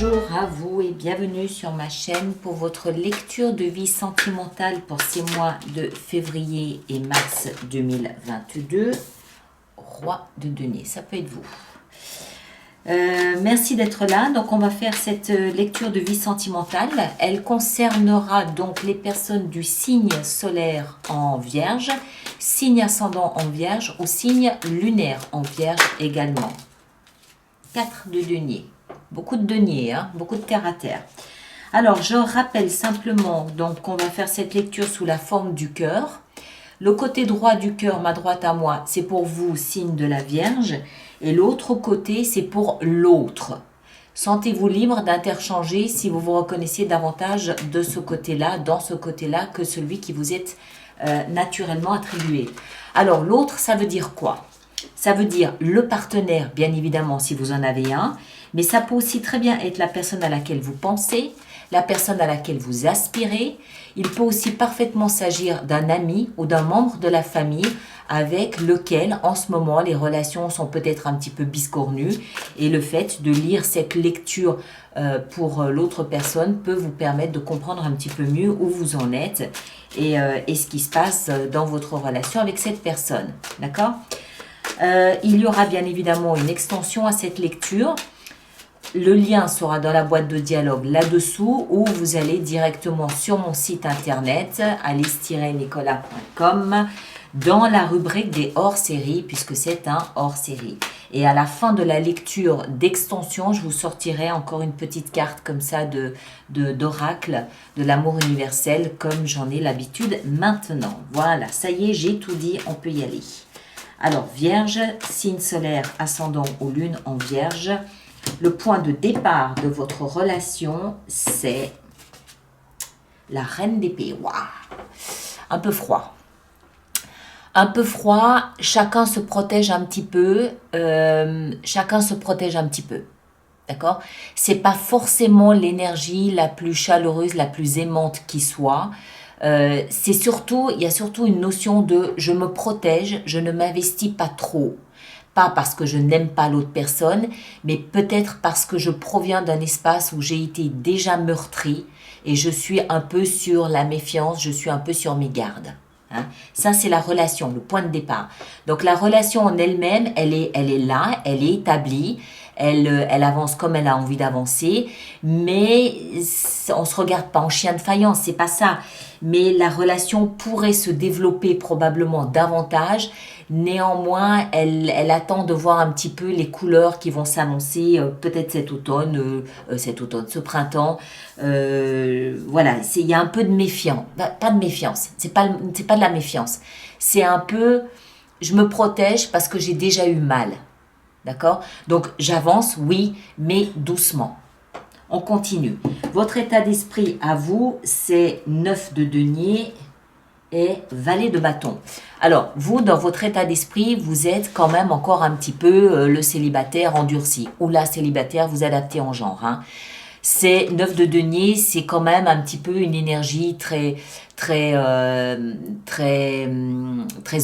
Bonjour à vous et bienvenue sur ma chaîne pour votre lecture de vie sentimentale pour ces mois de février et mars 2022. Roi de denier, ça peut être vous. Merci d'être là. Donc on va faire cette lecture de vie sentimentale. Elle concernera donc les personnes du signe solaire en Vierge, signe ascendant en Vierge ou signe lunaire en Vierge également. 4 de denier. Beaucoup de deniers, hein, beaucoup de terre à terre. Alors, je rappelle simplement donc qu'on va faire cette lecture sous la forme du cœur. Le côté droit du cœur, ma droite à moi, c'est pour vous, signe de la Vierge. Et l'autre côté, c'est pour l'autre. Sentez-vous libre d'interchanger si vous vous reconnaissez davantage de ce côté-là, dans ce côté-là, que celui qui vous est naturellement attribué. Alors, l'autre, ça veut dire quoi? Ça veut dire le partenaire, bien évidemment, si vous en avez un, mais ça peut aussi très bien être la personne à laquelle vous pensez, la personne à laquelle vous aspirez. Il peut aussi parfaitement s'agir d'un ami ou d'un membre de la famille avec lequel, en ce moment, les relations sont peut-être un petit peu biscornues. Et le fait de lire cette lecture pour l'autre personne peut vous permettre de comprendre un petit peu mieux où vous en êtes et ce qui se passe dans votre relation avec cette personne. D'accord ? Il y aura bien évidemment une extension à cette lecture. Le lien sera dans la boîte de dialogue là-dessous ou vous allez directement sur mon site internet alice-nicolas.com dans la rubrique des hors-séries puisque c'est un hors-série. Et à la fin de la lecture d'extension, je vous sortirai encore une petite carte comme ça d'oracle de l'amour universel comme j'en ai l'habitude maintenant. Voilà, ça y est, j'ai tout dit, on peut y aller. Alors, Vierge, signe solaire, ascendant ou lune en Vierge. Le point de départ de votre relation, c'est la reine d'épée. Waouh! Un peu froid. Un peu froid, chacun se protège un petit peu. D'accord? C'est pas forcément l'énergie la plus chaleureuse, la plus aimante qui soit. C'est surtout, il y a surtout une notion de je me protège, je ne m'investis pas trop. Pas parce que je n'aime pas l'autre personne, mais peut-être parce que je proviens d'un espace où j'ai été déjà meurtrie et je suis un peu sur la méfiance, je suis un peu sur mes gardes. Hein. Ça, c'est la relation, le point de départ. Donc, la relation en elle-même, elle est là, elle est établie. Elle avance comme elle a envie d'avancer, mais on se regarde pas en chien de faïence, c'est pas ça. Mais la relation pourrait se développer probablement davantage. Néanmoins, elle attend de voir un petit peu les couleurs qui vont s'annoncer peut-être cet automne, ce printemps. Voilà, il y a un peu de méfiance, pas de méfiance, c'est pas de la méfiance. C'est un peu, je me protège parce que j'ai déjà eu mal. D'accord? Donc, j'avance, oui, mais doucement. On continue. Votre état d'esprit à vous, c'est 9 de denier et valet de bâton. Alors, vous, dans votre état d'esprit, vous êtes quand même encore un petit peu le célibataire endurci ou la célibataire, vous adaptez en genre. Hein. C'est 9 de denier, c'est quand même un petit peu une énergie très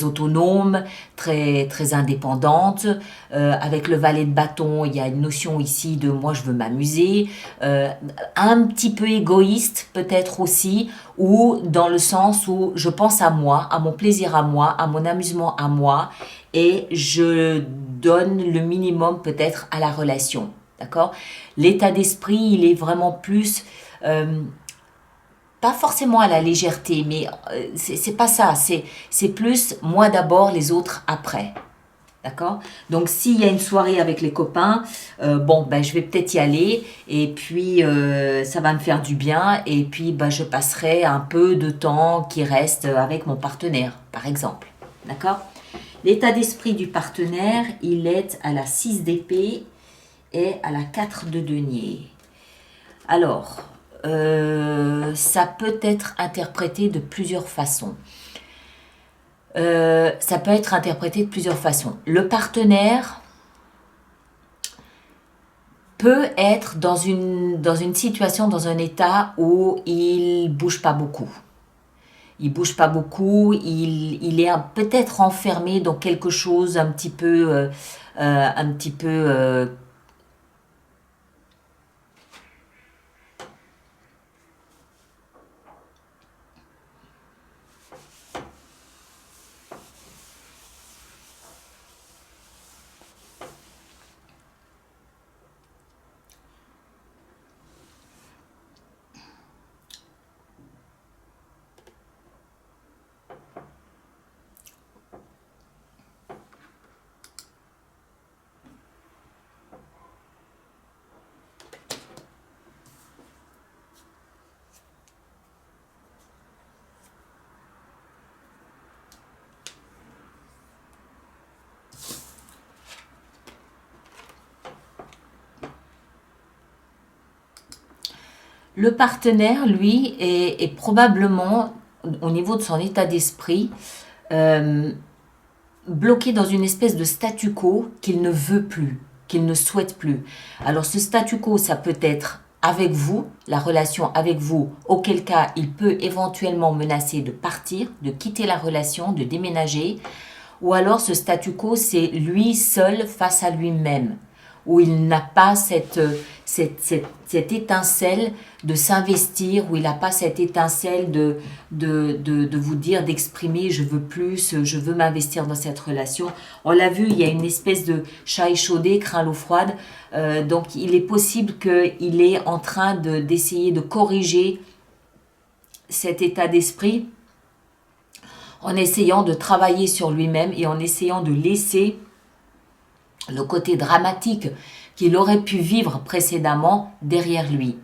autonome, très indépendante. Avec le valet de bâton, il y a une notion ici de moi je veux m'amuser, un petit peu égoïste peut-être aussi, ou dans le sens où je pense à moi, à mon plaisir à moi, à mon amusement à moi, et je donne le minimum peut-être à la relation. D'accord? L'état d'esprit, il est vraiment plus, pas forcément à la légèreté, mais c'est pas ça. C'est plus moi d'abord, les autres après. D'accord? Donc, s'il y a une soirée avec les copains, je vais peut-être y aller et puis ça va me faire du bien et puis je passerai un peu de temps qui reste avec mon partenaire, par exemple. D'accord? L'état d'esprit du partenaire, il est à la 6 d'épée et à la 4 de denier. Alors, ça peut être interprété de plusieurs façons. Le partenaire peut être dans une situation, dans un état où il bouge pas beaucoup. Il bouge pas beaucoup, il est peut-être enfermé dans quelque chose un petit peu Le partenaire, lui, est probablement, au niveau de son état d'esprit, euh, bloqué dans une espèce de statu quo qu'il ne veut plus, qu'il ne souhaite plus. Alors ce statu quo, ça peut être avec vous, la relation avec vous, auquel cas il peut éventuellement menacer de partir, de quitter la relation, de déménager, ou alors ce statu quo, c'est lui seul face à lui-même, où il n'a pas cette étincelle de s'investir, où il n'a pas cette étincelle de vous dire, d'exprimer, je veux plus, je veux m'investir dans cette relation. On l'a vu, il y a une espèce de chat échaudé, craint l'eau froide, donc il est possible qu'il est en train d'essayer de corriger cet état d'esprit en essayant de travailler sur lui-même et en essayant de laisser le côté dramatique qu'il aurait pu vivre précédemment derrière lui.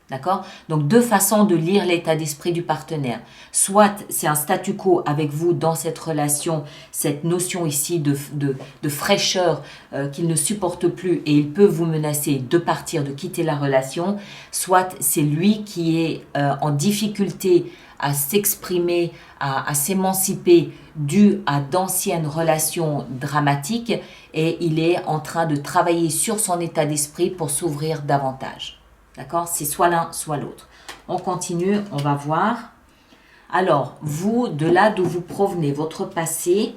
D'accord? Donc deux façons de lire l'état d'esprit du partenaire. Soit c'est un statu quo avec vous dans cette relation, cette notion ici de fraîcheur qu'il ne supporte plus et il peut vous menacer de partir, de quitter la relation. Soit c'est lui qui est en difficulté à s'exprimer, à s'émanciper dû à d'anciennes relations dramatiques et il est en train de travailler sur son état d'esprit pour s'ouvrir davantage. D'accord? C'est soit l'un, soit l'autre. On continue, on va voir. Alors, vous, de là d'où vous provenez, votre passé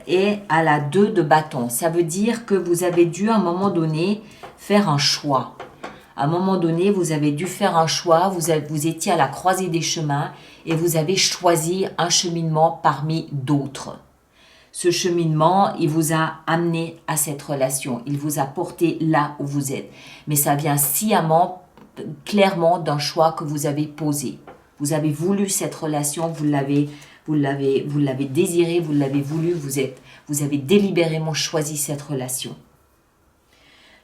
est à la 2 de bâton. Ça veut dire que vous avez dû, à un moment donné, faire un choix. À un moment donné, vous avez dû faire un choix, vous étiez à la croisée des chemins et vous avez choisi un cheminement parmi d'autres. Ce cheminement, il vous a amené à cette relation, il vous a porté là où vous êtes. Mais ça vient sciemment, clairement d'un choix que vous avez posé. Vous avez voulu cette relation, vous l'avez désiré, vous l'avez voulu, vous avez délibérément choisi cette relation.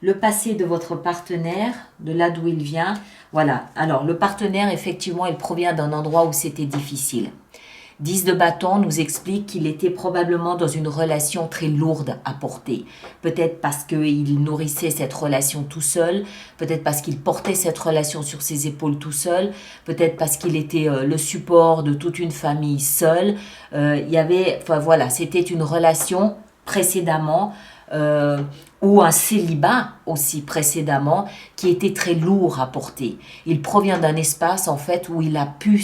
Le passé de votre partenaire, de là d'où il vient, voilà. Alors, le partenaire, effectivement, il provient d'un endroit où c'était difficile. 10 de bâton nous explique qu'il était probablement dans une relation très lourde à porter. Peut-être parce qu'il nourrissait cette relation tout seul, peut-être parce qu'il portait cette relation sur ses épaules tout seul, peut-être parce qu'il était le support de toute une famille seule. C'était une relation précédemment ou un célibat aussi précédemment qui était très lourd à porter. Il provient d'un espace en fait où il a pu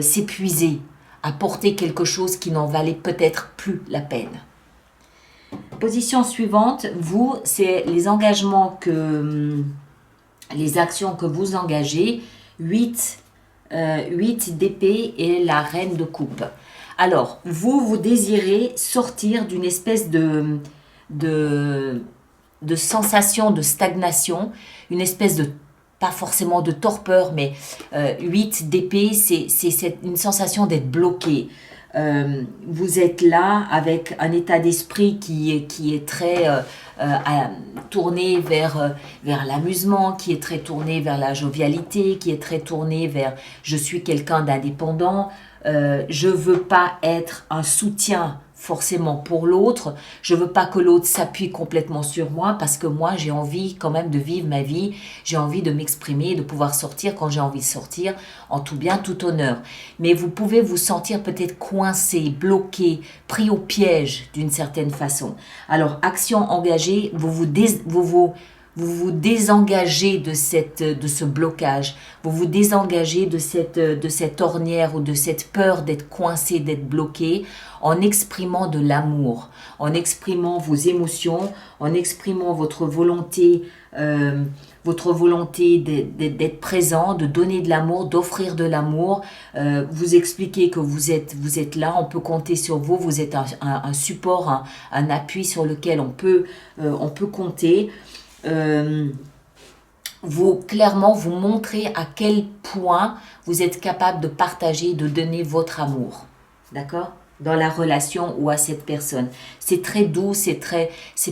s'épuiser à porter quelque chose qui n'en valait peut-être plus la peine. Position suivante, vous, c'est les engagements les actions que vous engagez, 8 d'épée et la reine de coupe. Alors, vous désirez sortir d'une espèce de sensation de stagnation, une espèce de, pas forcément de torpeur, mais 8 d'épée, c'est une sensation d'être bloqué. Vous êtes là avec un état d'esprit qui est très tourné vers l'amusement, qui est très tourné vers la jovialité, qui est très tourné vers je suis quelqu'un d'indépendant, je veux pas être un soutien forcément pour l'autre, je veux pas que l'autre s'appuie complètement sur moi parce que moi j'ai envie quand même de vivre ma vie, j'ai envie de m'exprimer, de pouvoir sortir quand j'ai envie de sortir en tout bien, tout honneur. Mais vous pouvez vous sentir peut-être coincé, bloqué, pris au piège d'une certaine façon. Alors action engagée, vous vous désengagez de ce blocage, vous vous désengagez de cette ornière ou de cette peur d'être coincé, d'être bloqué, en exprimant de l'amour, en exprimant vos émotions, en exprimant votre volonté d'être présent, de donner de l'amour, d'offrir de l'amour. Vous expliquez que vous êtes là, on peut compter sur vous, vous êtes un support, un appui sur lequel on peut compter. Vous montrez à quel point vous êtes capable de partager, de donner votre amour, d'accord, dans la relation ou à cette personne. C'est très doux, c'est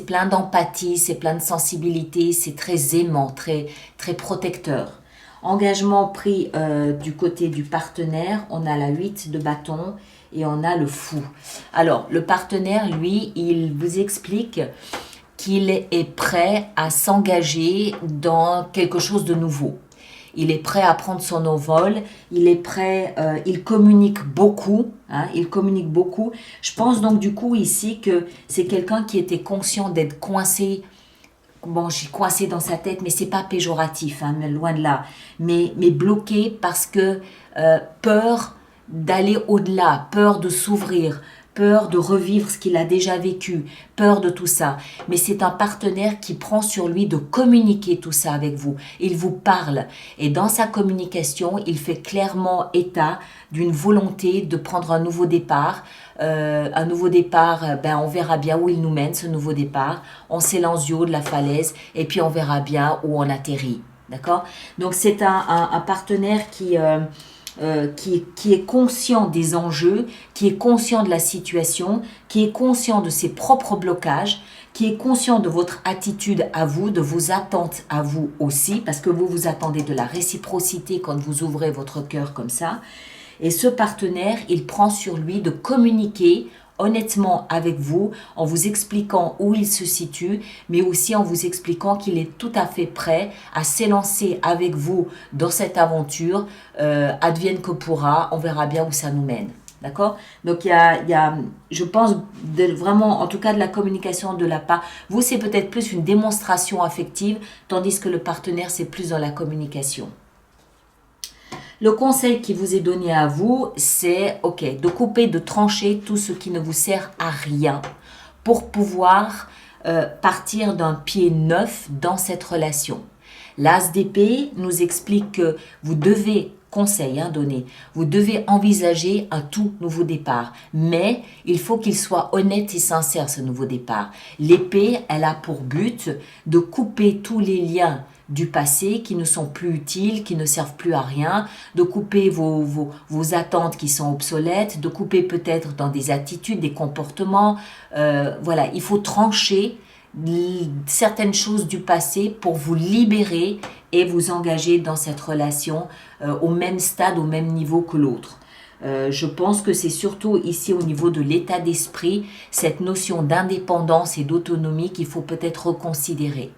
plein d'empathie, c'est plein de sensibilité, c'est très aimant, très, très protecteur. Engagement pris du côté du partenaire, on a la 8 de bâton et on a le fou. Alors, le partenaire, lui, il vous explique qu'il est prêt à s'engager dans quelque chose de nouveau. Il est prêt à prendre son envol, il est prêt, il communique beaucoup, hein, il communique beaucoup. Je pense donc du coup ici que c'est quelqu'un qui était conscient d'être coincé. Bon, j'ai coincé dans sa tête, mais c'est pas péjoratif, hein, mais loin de là. Mais bloqué parce que peur d'aller au-delà, peur de s'ouvrir, peur de revivre ce qu'il a déjà vécu, peur de tout ça. Mais c'est un partenaire qui prend sur lui de communiquer tout ça avec vous. Il vous parle et dans sa communication, il fait clairement état d'une volonté de prendre un nouveau départ. Un nouveau départ, ben on verra bien où il nous mène, ce nouveau départ. On s'élance du haut de la falaise et puis on verra bien où on atterrit. D'accord? Donc c'est un partenaire qui est conscient des enjeux, qui est conscient de la situation, qui est conscient de ses propres blocages, qui est conscient de votre attitude à vous, de vos attentes à vous aussi, parce que vous vous attendez de la réciprocité quand vous ouvrez votre cœur comme ça. Et ce partenaire, il prend sur lui de communiquer honnêtement avec vous, en vous expliquant où il se situe, mais aussi en vous expliquant qu'il est tout à fait prêt à s'élancer avec vous dans cette aventure, advienne que pourra, on verra bien où ça nous mène. D'accord? Donc, il y a, je pense, vraiment, en tout cas de la communication de la part. Vous, c'est peut-être plus une démonstration affective, tandis que le partenaire, c'est plus dans la communication. Le conseil qui vous est donné à vous, c'est de couper, de trancher tout ce qui ne vous sert à rien pour pouvoir partir d'un pied neuf dans cette relation. L'As d'épée nous explique que vous devez, conseil donné, vous devez envisager un tout nouveau départ. Mais il faut qu'il soit honnête et sincère, ce nouveau départ. L'épée, elle a pour but de couper tous les liens du passé qui ne sont plus utiles, qui ne servent plus à rien, de couper vos attentes qui sont obsolètes, de couper peut-être dans des attitudes, des comportements. Voilà, il faut trancher certaines choses du passé pour vous libérer et vous engager dans cette relation au même stade, au même niveau que l'autre. Je pense que c'est surtout ici au niveau de l'état d'esprit, cette notion d'indépendance et d'autonomie qu'il faut peut-être reconsidérer.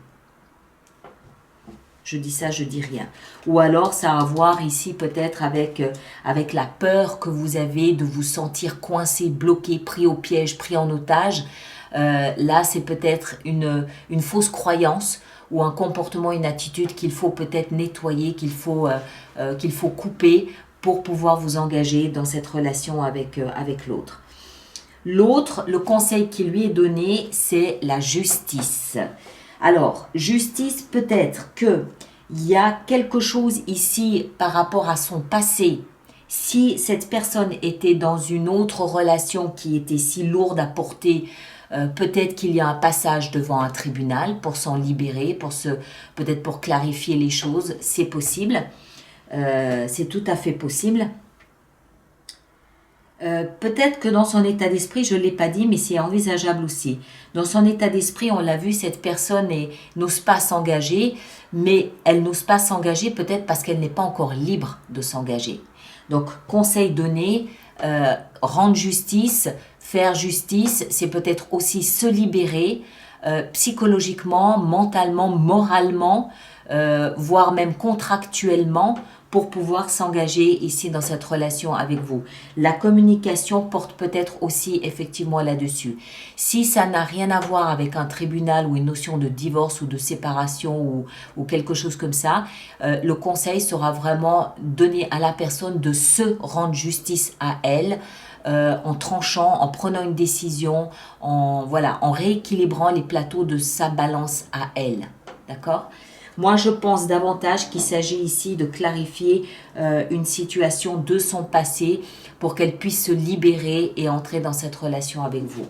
Je dis ça, je dis rien. Ou alors, ça a à voir ici peut-être avec la peur que vous avez de vous sentir coincé, bloqué, pris au piège, pris en otage. Là, c'est peut-être une fausse croyance ou un comportement, une attitude qu'il faut peut-être nettoyer, qu'il faut couper pour pouvoir vous engager dans cette relation avec l'autre. L'autre, le conseil qui lui est donné, c'est la justice. Alors, justice, peut-être qu'il y a quelque chose ici par rapport à son passé. Si cette personne était dans une autre relation qui était si lourde à porter, peut-être qu'il y a un passage devant un tribunal pour s'en libérer, peut-être pour clarifier les choses, c'est possible. C'est tout à fait possible. Peut-être que dans son état d'esprit, je ne l'ai pas dit, mais c'est envisageable aussi. Dans son état d'esprit, on l'a vu, cette personne n'ose pas s'engager, mais elle n'ose pas s'engager peut-être parce qu'elle n'est pas encore libre de s'engager. Donc, conseil donné, rendre justice, faire justice, c'est peut-être aussi se libérer psychologiquement, mentalement, moralement, voire même contractuellement, pour pouvoir s'engager ici dans cette relation avec vous. La communication porte peut-être aussi effectivement là-dessus. Si ça n'a rien à voir avec un tribunal ou une notion de divorce ou de séparation ou quelque chose comme ça, le conseil sera vraiment donné à la personne de se rendre justice à elle, en tranchant, en prenant une décision, en rééquilibrant les plateaux de sa balance à elle. D'accord ? Moi, je pense davantage qu'il s'agit ici de clarifier une situation de son passé pour qu'elle puisse se libérer et entrer dans cette relation avec vous.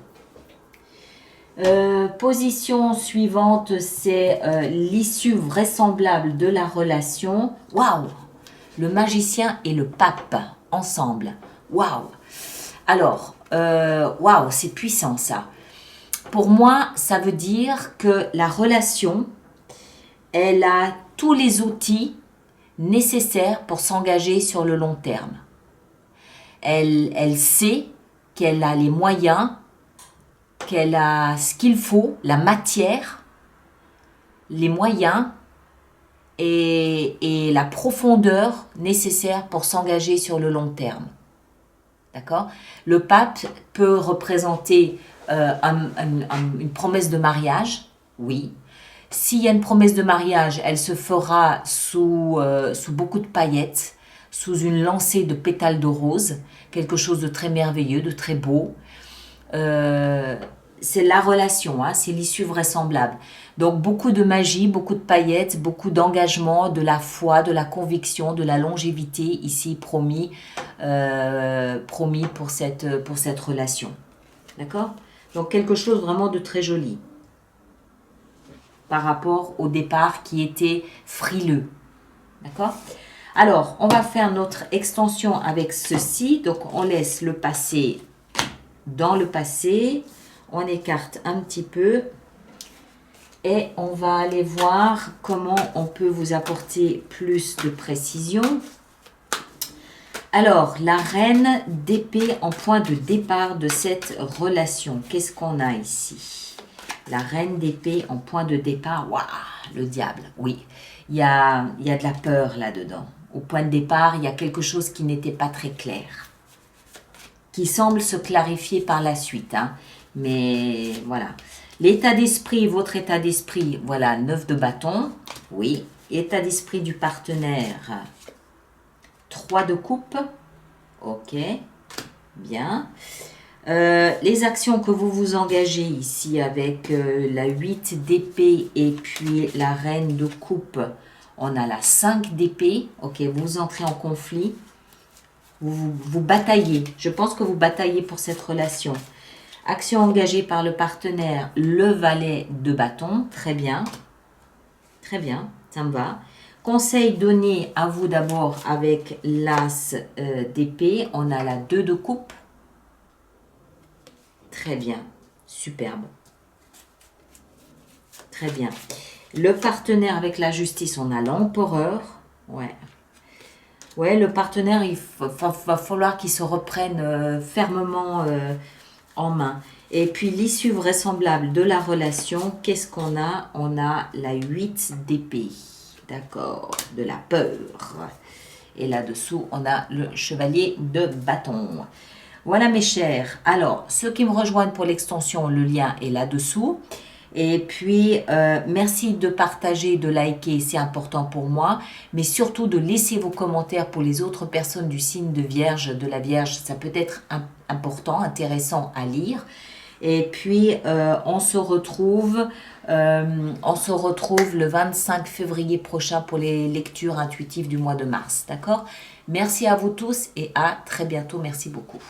Position suivante, c'est l'issue vraisemblable de la relation. Waouh! Le magicien et le pape ensemble. Waouh! Alors, waouh, c'est puissant ça. Pour moi, ça veut dire que la relation, elle a tous les outils nécessaires pour s'engager sur le long terme. Elle sait qu'elle a les moyens qu'elle a ce qu'il faut, la matière, les moyens et la profondeur nécessaire pour s'engager sur le long terme. D'accord? Le pape peut représenter une promesse de mariage, oui. S'il y a une promesse de mariage, elle se fera sous beaucoup de paillettes, sous une lancée de pétales de rose, quelque chose de très merveilleux, de très beau. C'est la relation, hein, c'est l'issue vraisemblable. Donc beaucoup de magie, beaucoup de paillettes, beaucoup d'engagement, de la foi, de la conviction, de la longévité ici promis pour cette relation. D'accord? Donc quelque chose vraiment de très joli par rapport au départ qui était frileux. D'accord? Alors, on va faire notre extension avec ceci. Donc, on laisse le passé dans le passé. On écarte un petit peu. Et on va aller voir comment on peut vous apporter plus de précision. Alors, la reine d'épée en point de départ de cette relation. Qu'est-ce qu'on a ici? La reine d'épée en point de départ. Waouh, le diable, oui. Il y a de la peur là-dedans. Au point de départ, il y a quelque chose qui n'était pas très clair. Qui semble se clarifier par la suite. Hein. Mais voilà. L'état d'esprit, votre état d'esprit, voilà, 9 de bâton. Oui. État d'esprit du partenaire. 3 de coupe. Ok. Bien. Les actions que vous vous engagez ici avec la 8 d'épée et puis la reine de coupe, on a la 5 d'épée. Ok, vous entrez en conflit. Vous bataillez. Je pense que vous bataillez pour cette relation. Action engagée par le partenaire, le valet de bâton. Très bien. Très bien, ça me va. Conseil donné à vous d'abord avec l'as d'épée. On a la 2 de coupe. Très bien, superbe. Très bien. Le partenaire avec la justice, on a l'empereur. Ouais. Ouais, le partenaire, il va falloir qu'il se reprenne fermement en main. Et puis, l'issue vraisemblable de la relation, qu'est-ce qu'on a? On a la 8 d'épée. D'accord, de la peur. Et là-dessous, on a le chevalier de bâton. Voilà mes chers. Alors, ceux qui me rejoignent pour l'extension, le lien est là-dessous. Et puis, merci de partager, de liker, c'est important pour moi. Mais surtout de laisser vos commentaires pour les autres personnes du signe de Vierge, de la Vierge. Ça peut être important, intéressant à lire. Et puis, on se retrouve le 25 février prochain pour les lectures intuitives du mois de mars. D'accord? Merci à vous tous et à très bientôt. Merci beaucoup.